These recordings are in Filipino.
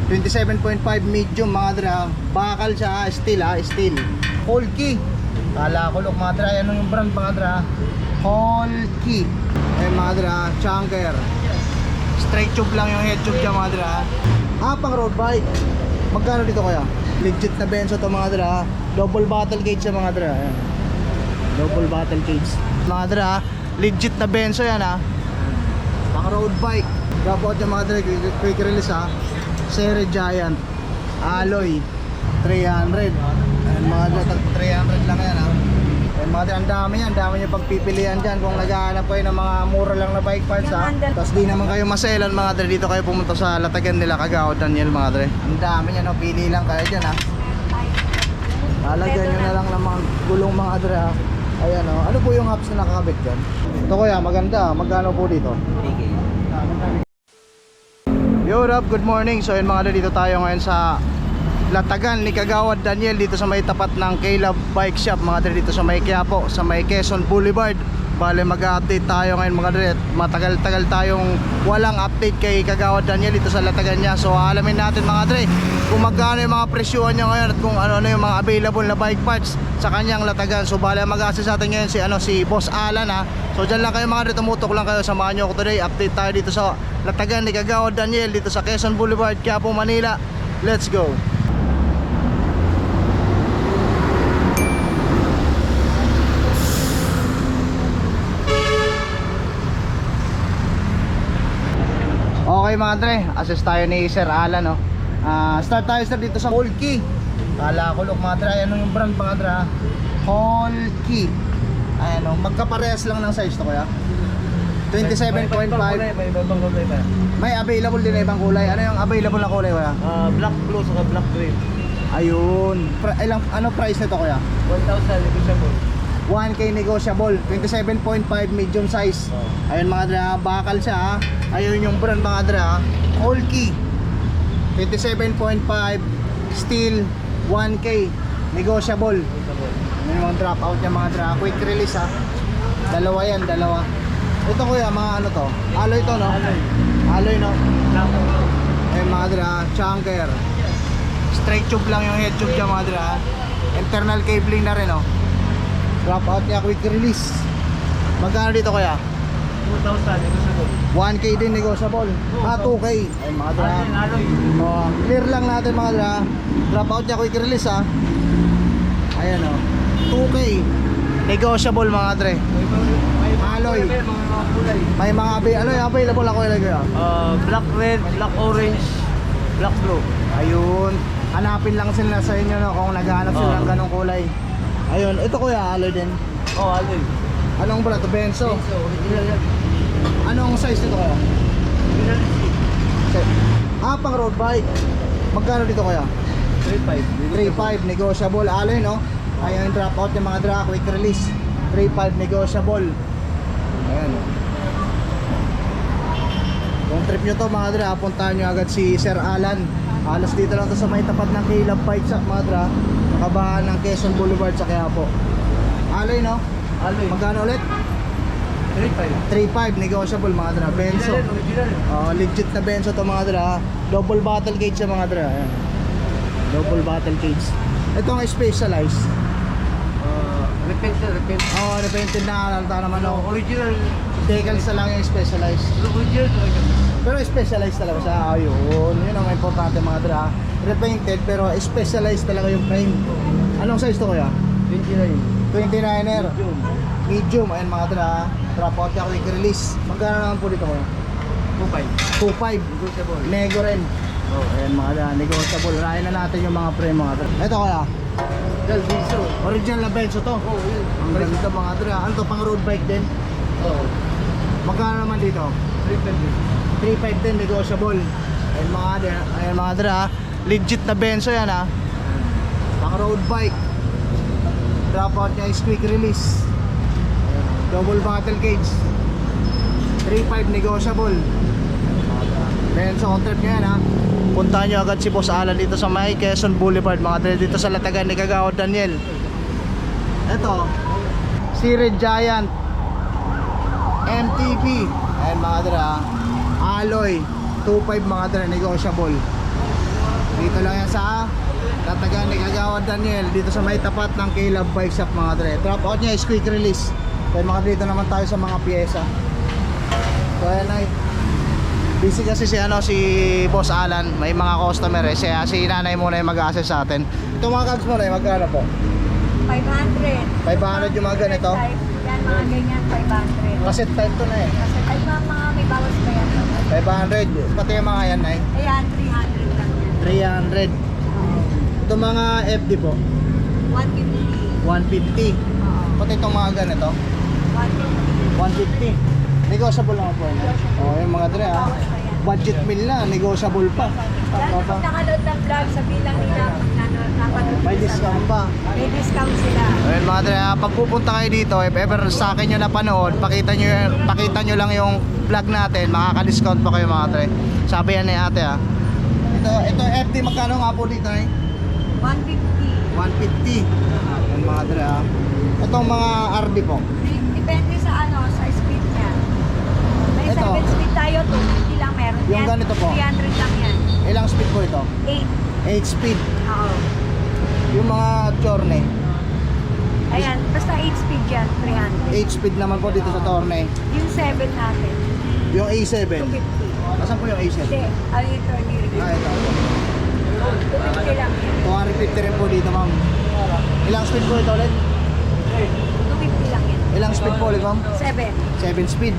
27.5 medium mga dra. Bakal siya, steel steel. Holkey. Kala ko look mga dra, ano yung brand mga dra? Holkey. Ayun mga dra, chunker. Straight tube lang yung head tube dyan mga dra. Pang road bike. Magkano dito kaya? Legit na benzo to mga dra. Double battle cage sa mga dra. Ayan. Double battle cage mga dra. Legit na benzo yan pang road bike. Drop out yung mga dra. Quick release Series Giant alloy 300. Ayan mga dra, 300 lang yan Ayan mga dra, ang dami nyo pagpipilian dyan kung naghahanap kayo ng mga mura lang na bike parts Tapos di naman kayo maselan mga dra, dito kayo pumunta sa latagan nila Cagao Daniel mga dra. Ang dami nyo pili lang kayo dyan lalagyan nyo na lang ng mga gulong mga dra. Ayan ano po yung hubs na nakakabit dyan? Ito kuya, maganda. Magkano po dito? Yo up, good morning. So yun mga dra, dito tayo ngayon sa latagan ni Kagawad Daniel dito sa may tapat ng K-Love Bike Shop mga dra, dito sa may Quiapo, sa may Quezon Boulevard. Bale mag-update tayo ngayon mga dra. Matagal-tagal tayong walang update kay Kagawad Daniel dito sa latagan niya. So alamin natin mga dra kung magkano yung mga presyuhan niya ngayon at kung ano yung mga available na bike parts sa kanyang latagan. So bale mag-assist sa atin ngayon si Boss Alan So dyan lang kayo mga dra, tumutok lang kayo, samahan nyo ako today. Update tayo dito sa latagan ni Kagawad Daniel dito sa Quezon Boulevard, Quiapo, Manila. Let's go. Okay mga dre, assist tayo ni Sir Alan start tayo sir dito sa Holkey. Kala ko look mga dre, ano yung brand mga dre? Holkey. Ayan magkaparehas lang ng size to kuya. 27.5. May ibang kulay pa. May available din na ibang kulay. Ano yung available na kulay kuya? Black blue saka black green. Ayun. Ano price nito kuya? 1,000 negotiable. 1K negotiable. 27.5 medium size. Ayun mga dra, bakal siya Ayun yung brand mga dra, Holkey. 27.5 steel, 1K negotiable. Yung mga drop out niya mga dra, quick release Dalawa yan, dalawa. Ito kuya, mga ano to? Alloy to no? Alloy no? Ayun mga dra, chunker. Straight tube lang yung head tube niya mga dra. Internal cabling na rin Drop out niya, quick release. Magkano dito kaya? 2,000 negotiable. 1K din negotiable. 2K. Ayun mga dra. Clear lang natin mga dra. Drop out niya, quick release Ayan 2K negotiable mga dre. Alloy. May mga available ako ilagay Black red, black orange, black blue. Ayun. Hanapin lang sila sa inyo kung naghahanap sila ng ganong kulay. Ayun, ito kuya, alloy din. Alloy. Anong brand? Benzo. Original yan. Anong size nito kuya? Pang road bike. Magkano dito kuya? 3,500. 3.5 negotiable. Alloy no? Ayun, drop out yung mga dra, quick release. 3.5 negotiable. Ayan Kung trip nyo to mga dra, puntahan nyo agad si Sir Alan. Halos dito lang to sa may tapat ng K-Love Bike Shop mga dra, nakabahan ng Quezon Boulevard sa Quiapo. Alloy no? Alloy. Magkano ulit? 3.5 negotiable mga dra. Benzo. Legit na benzo to mga dra. Double battle cage sa mga dra. Ayan. Double battle cage. Ito ang specialized. Repainted. Repainted na halata naman Original. Decals na lang yung specialized. Original. Pero specialized talaga siya. Ayun, yun ang importante mga dra. Repainted pero specialized talaga yung frame. Anong size to kuya? 29. 29er. Medium. Ayun mga dra. Drop out niya, quick release. Magkano naman po dito kuya? 2,500. 2.5. Negotiable. Nego rin. Ayan mga dra, negotiable. Rahin na natin yung mga frame mga dra. Ito kuya, Benzo. original na Benzo to. Yun. Ang ganda mga dra. Ano to, pang road bike din? Magkano naman dito? 3.5 din, negotiable. Ayan mga dra, legit na Benzo yan pang road bike. Drop out niya is quick release. Double battle cage. 3.5 negotiable. Benzo on trip niya yan Puntahan nyo agad si Boss Alan dito sa may Quezon Boulevard mga dre, dito sa latagan ni Kagawad Daniel. Ito, Series Giant MTB. Ayan mga dre, alloy 2.5 mga dre, negotiable. Dito lang yan sa Tatagan ni Kagawad Daniel. Dito sa may tapat ng K-Love Bike Shop mga dre. Drop out niya is quick release. Kaya mga dito naman tayo sa mga piyesa. So ayan ay busy kasi si Boss Alan. May mga customer eh. Si nanay muna yung mag-assess sa atin. Ito mga cabs mo na magkano po? 500. 500 yung mga ganito. Yan, mga ganyan, 500. Cassette type to na eh. Kasi ay mga may bawas pa yan. 500. Pati yung mga yan ay Ayan, 300 lang yan. 300. Ito mga FD po 150. 150. Oo. Pati itong mga ganito 150. 150. Negotiable lang po. Oh, yung mga dre ah. Bawas pa yan. Budget meal na, negotiable pa. Yan, pag nakaload ng vlog, sabihin lang nila pag napanood May nila sa discount vlog. pa. May discount sila. Ayun mga dre, pag pupunta kayo dito, if ever sa akin nyo napanood, pakita nyo lang yung vlog natin, makaka-discount pa kayo mga dre. Sabi yan ni ate ah. Ito FD magkano nga po dito eh? 150. 150. Ayun mga dre ah. Itong mga RD po. Depende sa sa speed niya. May Ito. 7 speed tayo, 250 lang meron Yung yan. ganito po? 300 lang yan. Ilang speed po ito? 8. 8 speed. Oo. Yung mga Chorne, Ayan, basta 8 speed yan, 300. 8 speed naman po dito sa Torne. Yung 7 natin, Yung A7. 250. Asan po yung A7? Hindi, ano yung turning review? Ah, ito. 250 lang yan. 250 rin po dito, ma'am. Ilang speed po ito ulit? 250 lang yan. Ilang speed po ulit, ma'am? 7. 7 speed.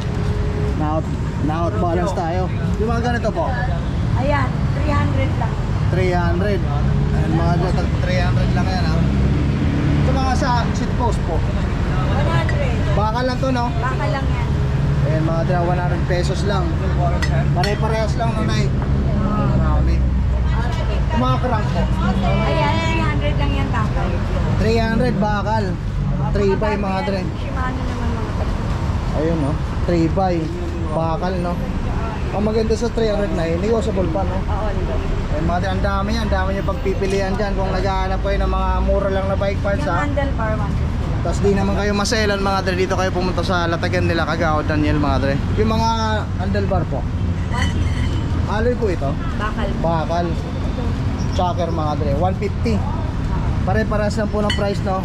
Na-out balance tayo. Yung mga ganito po, Ayan, 300 lang. 300. Ayan, mga ganito, 300 lang yan, ha? Ito mga sa seat post po. 100. Bakal lang to, no? Baka lang yan. Ayan, mga dra, 100 pesos lang. Pare-parehas lang, nanay. Marami. Yung mga crank po. Ayan, 300 lang yan kakal. 300 bakal. 3 by mga dre. Shimano naman mga kapatid. Ayun no, 3 by bakal no. Ang maganda sa 300 na negotiable pa no. Oo, diba? Eh mga dre, ang dami yan, dami nyo pagpipilian dyan kung naghahanap kayo ng mga mura lang na bike parts Yung ha. handlebar 150 lang. Tapos di naman kayo maselan mga dre, dito kayo pumunta sa Latagan nila Kagawad Daniel mga dre. Yung mga handlebar po, 150. alloy po ito, Bakal. bakal. Choker mga dre, 150. Pare-paras lang po ng price no.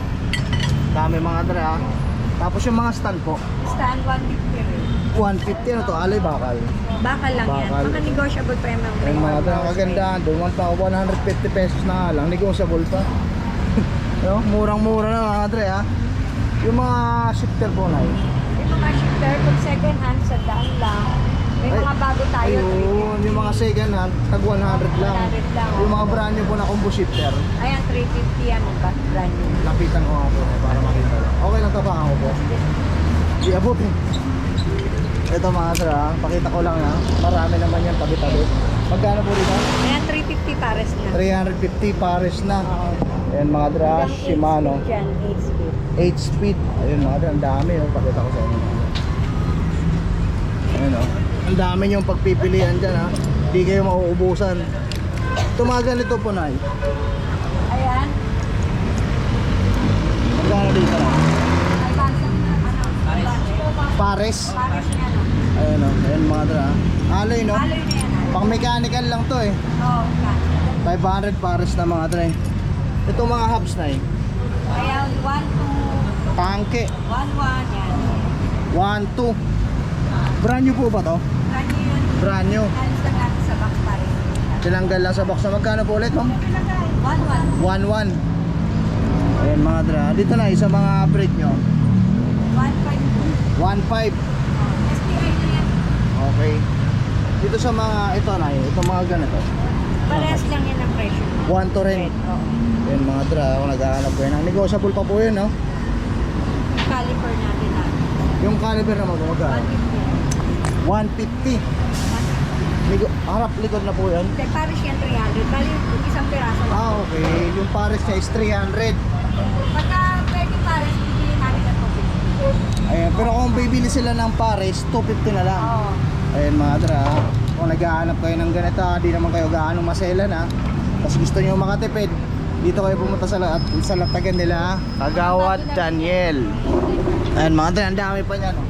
Dami mga dre ha. Tapos yung mga stand po, Stand 150 rin. 150 ano to, alloy bakal. Bakal lang Bakal. yan. Mga negotiable pa yung mga Yung mga dre, ang kagandahan doon, 150 pesos na nga lang, negotiable pa. No? Murang-mura na mga dre ha. Yung mga shifter po na yun. Yung mga shifter, pag second hand, sa daan lang. May Ay, mga bago tayo. Ayun, yung mga second hand, tag 100 lang. 100 lang. Yung mga brand new po na combo shifter, Ayan, 350 yan. Brand new. lapitan ko nga po para makita lang. Okay lang tapakan ko po. Di abot eh. Ito mga sir ha, pakita ko lang ha. Marami naman yan tabi-tabi. Magkano po dito? Ayan, 350 pares na. 350 pares na. Oo. Ayan mga dra, Hanggang 8 Shimano. speed yan, 8 speed. 8 speed. Ayun mga dra, ang dami. Oh. Pakita ko sa inyo. Ayun o. Ang dami niyong pagpipilian dyan ha. Hindi kayo mauubusan. Ito mga ganito po na Ayan. Magkano dito na? Advance Pares. Pares niya, no? Ayun o. Ayun mga dra. Alloy no? Aloy na yan. Pang mechanical lang to eh. Oo, kan. 500 pares na mga dra. Ito mga hubs na eh. Ayan, 1, 2, Tangke. 1, 1, yan. 1, 2. Brand new po ba to? Brand new yun. Brand new. Halos lang natin sa box pa rin. Tinanggal lang sa box na magkano po ulit ma'am? 1, 1. 1-1. Ayan mga dra. Dito na isa mga brake nyo. 1, 5. 1.5. STI na yan. Okay. Dito sa mga ito na ito mga ganito. Parehas lang yan ang presyo. 1 to rin. Oo. Ayan mga dra. Kung naghahanap kayo ng negotiable pa po yun no. Caliper natin na. Yung caliber naman kung magkano? 150. 150. Harap likod na po yun. Hindi, Paris yan 300. Bali, isang piraso lang. Ah okay. Yung pares niya is 300. Pagka pwede Paris, bibili natin ng 250. Ayan. Pero kung bibili sila ng pares, 250 na lang. Oo. Ayan mga dra, kung naghahanap kayo ng ganito, di naman kayo gaano maselan ha. Tapos gusto nyo makatipid, dito kayo pumunta sa Latagan nila Kagawad Daniel. Ayan mga dra, ang dami pa niyan oh.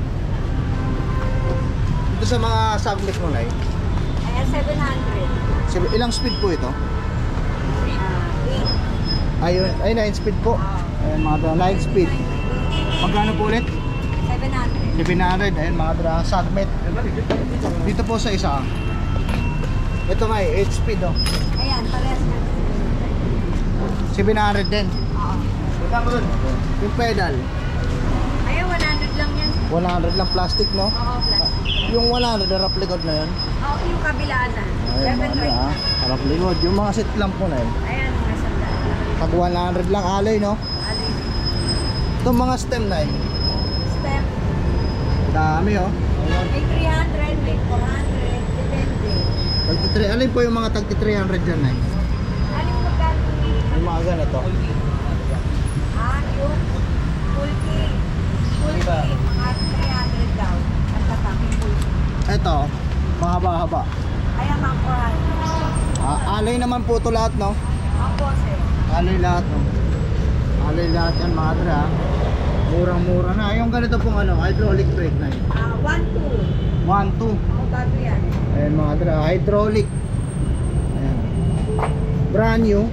Dito sa mga submit mo na Ayan, 700. ilang speed po ito? Ayun, ay 9 speed po. Ayun mga dra, 9 speed. Magkano po ulit? 700. 700. Ayun mga dra, segment. Dito po sa isa. Ito nga 8 speed oh. Ayan, parehas na. 700 din. Oo. Yung pedal, Ayan, 100 lang yan. 100 lang plastic no? Oo, plus. Yung 100 na rough likod na yun. Oo, yung kabilaan na. Ayun mga 7 dra, right. rough likod. Yung mga seat lamp po na yun. Ayan, mga sandaan. Pag 100 lang alay no? Alin. Itong mga stem na yun. Step. Dami oh. May 300, may 400. Depende. Tagti alin po yung mga tagti 300 dyan na Alin magkano? yung mga ganito. Yung full key. Full key. Mga 300 daw. At tatapin full key. Ito, mahaba-haba. Ayan, mga 400. Alay naman po ito lahat no? Ang pose. Alay lahat no? Alay lahat yan mga dra. Murang-mura na. Yung ganito pong ano, hydraulic brake na yun. 1, 2. 1, 2. Ang bago yan. Ayan mga dra, hydraulic. Ayan. Brand new.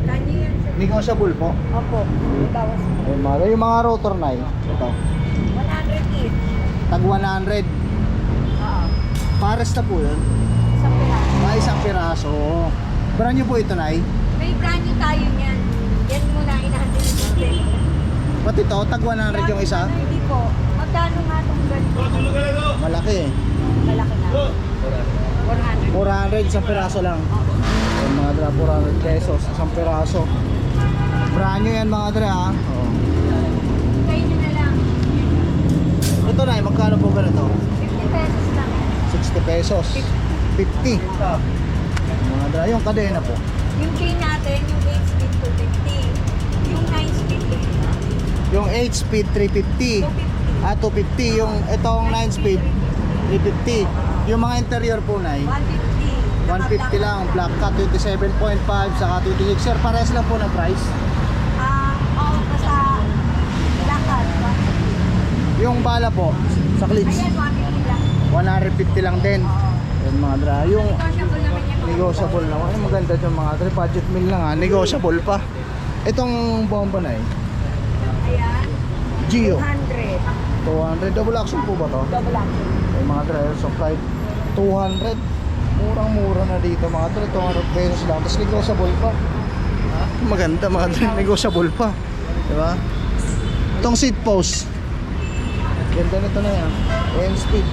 Kanyo yan. Negotiable po. Opo. May bawas. Ayan mga dra, yung mga rotor na yun. Ito. 100 each. Tag 100. Oo. Pares na po yun. Isang piraso. Isang piraso. Brand new po ito na May brand new tayo niyan. Yan muna, inahantin natin. Pati ito, tag 100 yung isa. Hindi po. Magkano nga itong ganito? Malaki eh. Malaki na. 400. 400, isang piraso lang. Ayan mga dra, 400 pesos, isang piraso. Brand new yan mga dra ha. Oo. Kayo nyo na lang. Ito na, magkano po ganito? 50 pesos lang. 60 pesos. 50. Mga dra, yung kadena po. Yung chain natin, yung 8 speed 250. Yung 9 speed 350. Yung 8 speed 350. 250. 250. Yung itong 9 speed 350. Yung mga interior po na 150. 150 lang. Black cat 27.5 saka 26. Sir, pares lang po ng price. Oo, basta lakad. Yung bala po sa clips Ayan, 150 lang. 150 lang din. Yan mga dra. Yung Negotiable naman yan. negotiable naman. Ay, maganda yung mga dra. Budget meal lang ha. Negotiable pa. Itong bomba na Ayan, Gio. 200. 200. Double action po ba to? Double action. Yung mga dra. So flight 200. Murang-mura na dito mga dra. 200 pesos lang. Tapos negotiable pa. Maganda mga dra. Negotiable pa. Diba? Itong seat post. Ganda nito na yan. End speed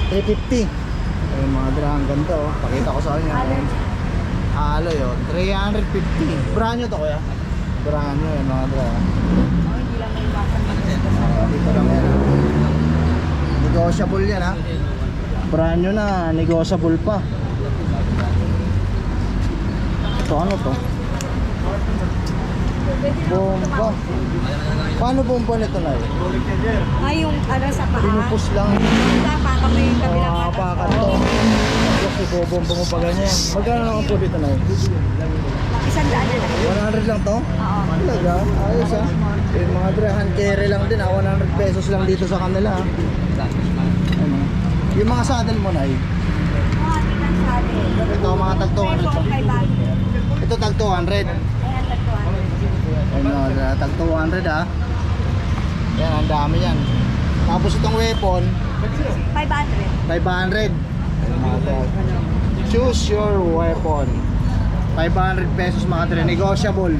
350. Ayun mga dra, ang ganda oh. Pakita ko sa kanya. Alloy oh, 350. Brand new to kuya. Brand new yan mga dra. Hindi lang may basan. Dito lang yan. Negotiable yan ha. Brand new na, negotiable pa. Ito ano to? Bomba. Paano bomba nito na yun? Yung ano sa paa. Pinupus lang. Tapa ka may kabilang Mga apakan to. Tapos ibobomba mo pa ganyan. Magkano naman po dito na yun? 100 na lang. 100 lang to? Oo. Talaga? Ayos ha? Yung mga drahan carry lang din ha. 100 pesos lang dito sa kanila ha. Ano? Yung mga saddle mo na Mga tinang sabi. ito mga tag 200 Peso to. kay Bagyo. Ito tag 200. Ayan, tagtuan. Ano, tag 200 ha. Yan, ang dami yan. Tapos itong weapon, 500. 500. Choose your weapon. 500 pesos mga dre, negotiable.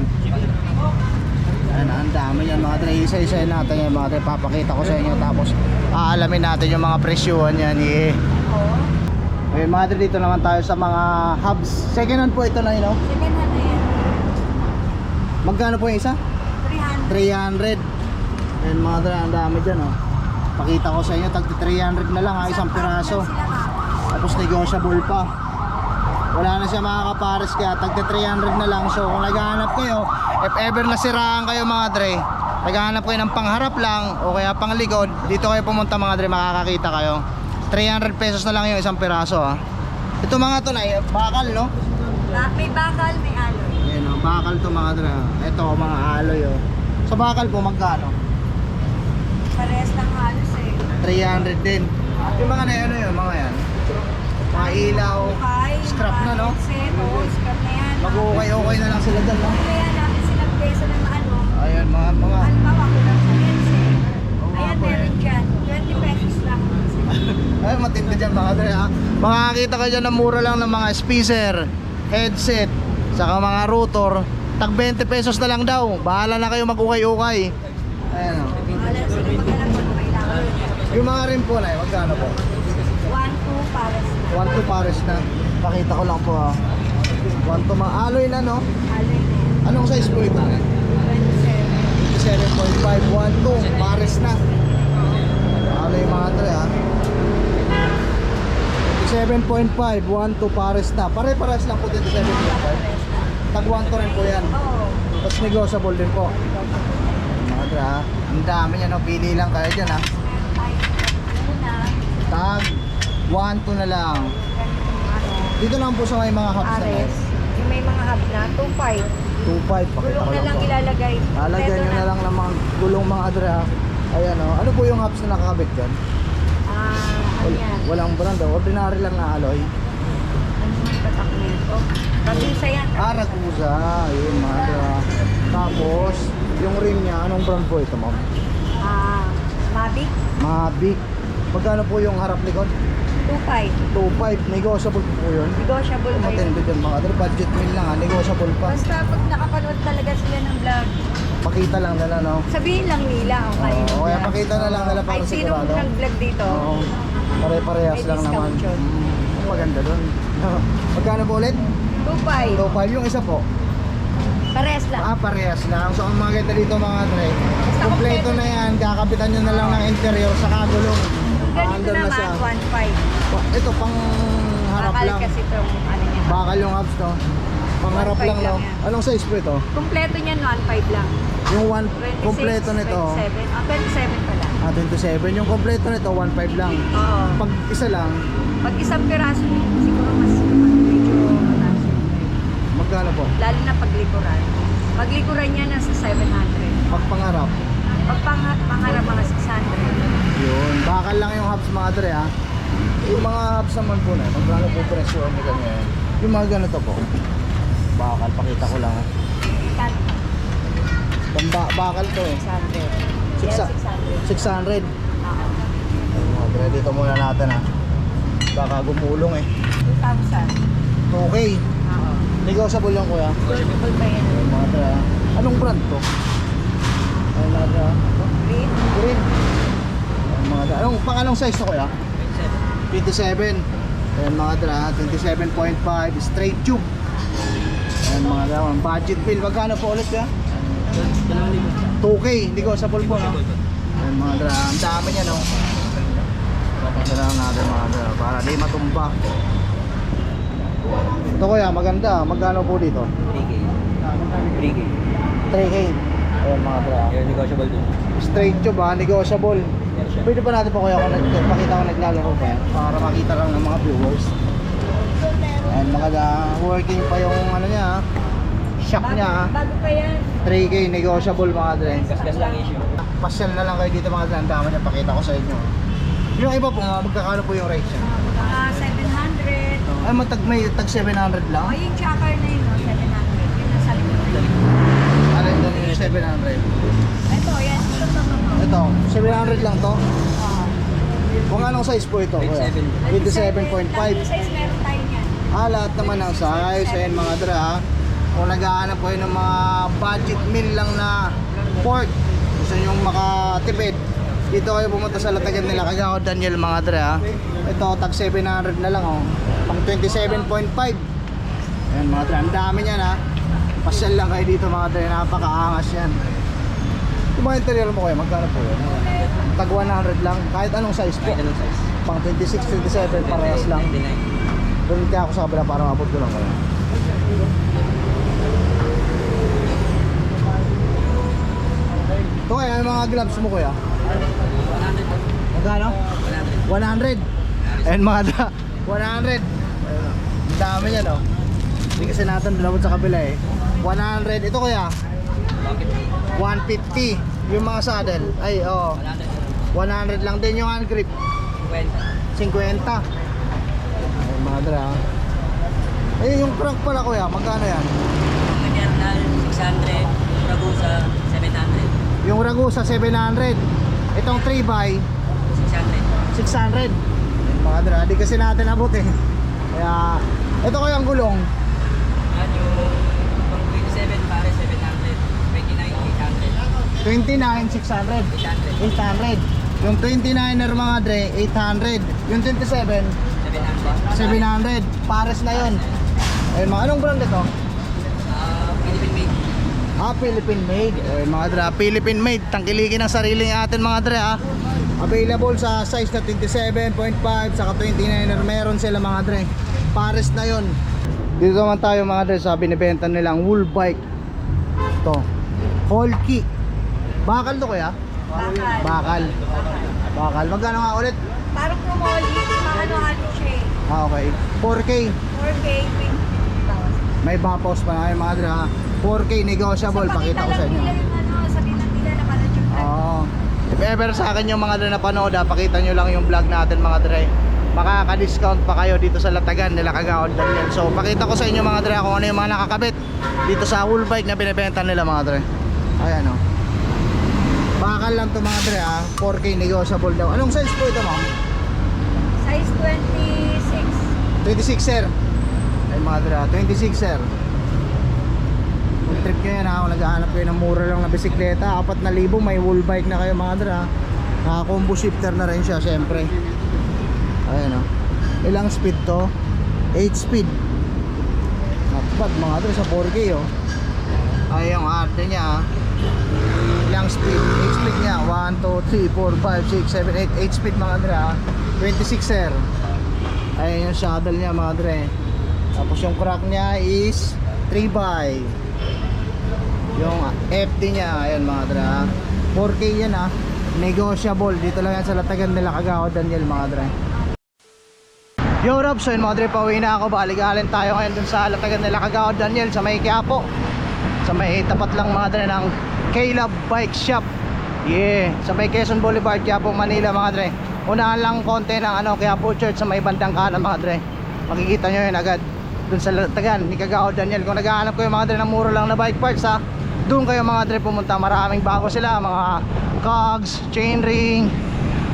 Ayan, ang dami yan mga dre. Isa-isa natin yan mga dre. Papakita ko sa inyo. Tapos aalamin natin yung mga presyuhan yan. Oo. Ayun mga dre, dito naman tayo sa mga hubs. Second hand po ito na yun, no? Second hand na yan. Magkano po yung isa? 300. 300. Ayun mga dre, ang dami dyan, oh. Pakita ko sa inyo, tag 300 na lang ha, isang piraso. Tapos negotiable pa. Wala na siya makakapares kaya tagka 300 na lang. So kung naghahanap kayo, if ever nasiraan kayo mga dre, naghahanap kayo ng pangharap lang o kaya panglikod, dito kayo pumunta mga dre, makakakita kayo. 300 pesos na lang yung isang piraso ha. Ito mga to na, bakal no? May bakal, may alloy. Ayan o, bakal to mga dre. Ito mga alloy o. Sa bakal po magkano? Parehas lang halos eh. 300 din. Yung mga na ano yun, mga yan. Mga ilaw, Buhay, scrap na no? Set, oo, scrap na yan. Mag-okay na lang sila dyan, no? Kaya namin silang peso ng ano. Ayan, mga Halimbawa ko lang sa headset. Oo nga Ayan, po, meron dyan. 20 pesos lang. ay, matindi dyan mga dre, ha? Makakita ka dyan na mura lang ng mga speaker, headset, saka mga router. Tag 20 pesos na lang daw. Bahala na kayo mag-ukay-ukay. Ayan, o. Wala sila maghanap kung ano kailangan. Yung mga rim po na, magkano po? 1-2 pares na. 1 to pares na. Pakita ko lang po, ha? 1 to mga alloy na, no? Alin eh. Anong size po ito? 27. 27.5, 1 to pares na. Alloy mga dre, ha? 27.5, 1 to pares na. Pare-pares lang po 27.5. Pares na. Tag 1 to rin po yan. Oo. Tapos negotiable din po. Mga dre, ha? Ang dami niya, no? Pili lang kayo dyan, ha? Meron tayong una. Tag 1 to na lang. Dito lang po sa may mga hubs na Ares. Yung may mga hub na, 2.5. 2.5, pakita Gulong ko na lang lang po. ilalagay. Lalagyan Kompleto nyo na lang ng mga gulong mga dre, ha? Ayan, o. Ano po yung hubs na nakakabit dyan? Ano yan? Walang brand, o. Ordinary lang na alloy. Ano yung tatak nito? Pag-isa yan. Ragusa, yun mga dre, ha? Tapos, yung rim niya, anong brand po ito, ma'am? Mavic, Mavic. Magkano po yung harap likod? 2.5. 2.5, negotiable po yun. Negotiable pa yun. Matindi dyan mga dre, budget meal lang, ha? Negotiable pa. Basta pag nakapanood talaga sila ng vlog, Pakita lang nila, no? sabihin lang nila kung kayo ng Oo, kaya vlog. pakita na lang nila para Kahit sino sigurado. nag-vlog dito, Oo. Pare-parehas May lang naman. discount yun. Ang maganda doon. Magkano po ulit? 2.5. 2.5 yung isa po. Pares lang. Parehas lang. So ang mga ganda dito mga dre, kompleto na yan. Kakapitan nyo na lang ng interior sa kagulong. Ganito Andun na siya. naman, 1.5. Ito pang harap Bakal lang. kasi itong ano niya. Bakal yung hubs to. Pang harap 1.5 lang, no? lang yan. Anong size po ito? Kompleto niyan, 1.5 lang. Yung 26, kompleto nito. 27. 27 pala. 27. Yung kompleto nito 1.5 lang. Oo. Pag isa lang, Pag isang piraso, siguro mas medyo mataas. magkano po? Lalo na paglikuran. Paglikuran niya nasa 700. Pag pangarap. Pag pangarap mga 600. Yun, bakal lang yung hubs mga dre, ha. Yung mga hubs naman po na, magkano po presyo ang ganyan. Yung mga ganito po. Bakal, pakita ko lang, ha. Bakal to eh. 600. Yes, 600. 600. Oo. Mga dre, dito muna natin, ha. Baka gumulong eh. 2,000. Okay. Oo. Negotiable lang kuya. Negotiable pa yan. Ayun, mga dre, ha. Anong brand to? Ayun mga dre, ha. Green. Green. Ayun, mga dre. Anong size to kuya? 27. Ayan mga dra, 27.5 straight tube. Ayan mga dra, budget bill. Magkano po ulit ya? 2K, negotiable po, no? Ayan mga dra, ang dami niya, no? Ito lang natin mga dra, para di matumba. Ito kuya, maganda. Magkano po dito? 3K. 3K. Ayan mga dra. Yan, negotiable din. Straight tube, ha? Negotiable. Pwede pa natin po kuya kung pakita ko naglalaro pa yan para makita lang ng mga viewers. And working pa yung ano niya, ha? Shock niya, ha? Bago pa yan. 3K negotiable mga dre. Gas lang issue. Pasyal na lang kayo dito mga dre. Ang dami niya pakita ko sa inyo. Yung iba po, magkakano po yung rate niya? Mga 700. Ay, may tag 700 lang. O yung chakar na yun, no? 700. Yun ang sabi ko. Alin doon yung 700? Ito, yan. Ito, ito. Ito, 700 lang to. Oo. Kung anong size po ito? kuya? 27.5. Lahat size meron tayo niyan. Lahat naman ng size. Ayan mga dre, ha. Kung naghahanap po ng mga budget meal lang na pork, gusto nyo makatipid, dito kayo pumunta sa latagan nila Kagawad Daniel mga dre, ha. Ito tag 700 na lang, oh. Pang 27.5. Ayan mga dre, ang dami niyan, ha. Pasyal lang kayo dito mga dre, napakaangas yan. Yung mga interior mo kayo, magkano po yun? Tag 100 lang, kahit anong size po. Kahit anong size. Pang 26, 27, parehas lang. 99. Doon kaya ako sa kabila para mabot ko lang kayo. Ito kaya, yung mga gloves mo kuya? 100. Magkano? 100. Ayun mga 100. Ayun, ang dami niya, no? Hindi kasi natin dalawad sa kabila eh. 100. Ito kuya? 150. Yung mga saddle. Ay, oo. 100 lang din yung hand grip. 50. Ayun mga dra. Eh, yung crank pala kuya, magkano yan? Maternal, 600. Ragusa, 700. Yung Ragusa 700. Itong 3x 600. 600. Mga dra, di kasi natin abot eh. Kaya ito ko yung gulong. Yan yung pang 27 pare 700. 29, 29 600. 800. 800. Yung 29er mga dre 800. Yung 27 700. 700. Pares na yon. Ayun mga anong brand ito? Philippine made. Philippine made. Ayun mga dre, Philippine made. Tangkilikin ang sariling atin mga dre ha. Available sa size na 27.5 saka 29er meron sila mga dre. Pares na yon. Dito naman tayo mga dre sa binibenta nilang wool bike. Ito. Holkey. Bakal to kuya? Bakal. Bakal. Magkano nga ulit? Parang promoli, ano siya eh. Okay. 4K. 4K, 20,000. May bapos pa na kayo mga dre ha. 4K negotiable. Pakita ko sa inyo. Nila yung sabihin ng nila na pala yung Oo. If ever sa akin yung mga dre na panood pakita nyo lang yung vlog natin mga dre. Makaka-discount pa kayo dito sa Latagan nila Kagaod Daniel. So pakita ko sa inyo mga dre kung ano yung mga nakakabit dito sa wool bike na binibenta nila mga dre. Ayan o. Bakal lang to mga dre ha. 4K negotiable daw. Anong size po ito ma'am? Size 26. 26 sir. Ay mga dre ha. 26 sir. Kung trip nyo yan ha. Kung naghahanap kayo ng mura lang na bisikleta 4,000 may wool bike na kayo mga dre ha. Naka-combo shifter na rin siya syempre. Ayan o. Ilang speed to? 8 speed. Napad mga dre sa 4K o. Ay yung arte niya ha. Ilang speed? 8 speed niya. 1, 2, 3, 4, 5, 6, 7, 8 8 speed mga dre ha. 26 sir. Ayan yung saddle niya mga dre. Tapos yung crack niya is 3x. Yung FD niya. Ayan mga dre ha. 4K yan ha. Negotiable. Dito lang yan sa Latagan nila Kagaod Daniel mga dre. Yo Rob, so yun mga dre, pauwi na ako. Baligalin tayo ngayon dun sa Latagan nila Kagaod Daniel sa may Quiapo. Sa may tapat lang mga dre ng K-Love Bike Shop. Yeah, sa may Quezon Boulevard, Quiapo, Manila mga dre. Unahan lang konti ng Quiapo Church sa may bandang kanan mga dre. Makikita nyo yun agad dun sa Latagan ni Kagaod Daniel. Kung naghahanap kayo mga dre ng mura lang na bike parts ha, doon kayo mga dre pumunta. Maraming bago sila, mga cogs, chainring,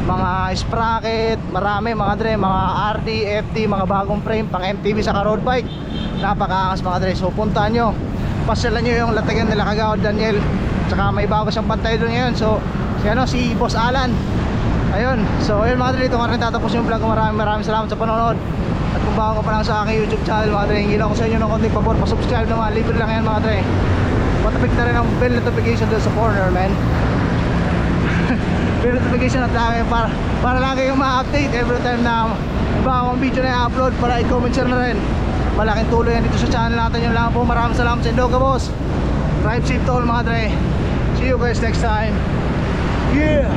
mga sprocket, marami mga dre, mga RD, FD, mga bagong frame pang MTB sa road bike. Napakaangas mga dre. So puntahan nyo, pasyalan nyo yung Latagan nila Kagaod Daniel. Tsaka may bago siyang pantay doon ngayon. So si Boss Alan. Ayun. So ayun mga dre, dito nga rin tatapos yung vlog ko. Maraming salamat sa panonood. At kung bago ka pa lang sa aking YouTube channel mga dre, hingi lang ko sa inyo ng konting pabor, pa-subscribe naman, libre lang yan mga dre. Patapik na rin ang bell notification doon sa corner man. Bell notification at lagi para lagi yung ma-update every time na bago akong video na i-upload. Para i-comment share na rin. Malaking tulong yan dito sa channel natin. Yun lang po. Maraming salamat sa Indoga boss. Drive safe to all mga dre. See you guys next time. Yeah.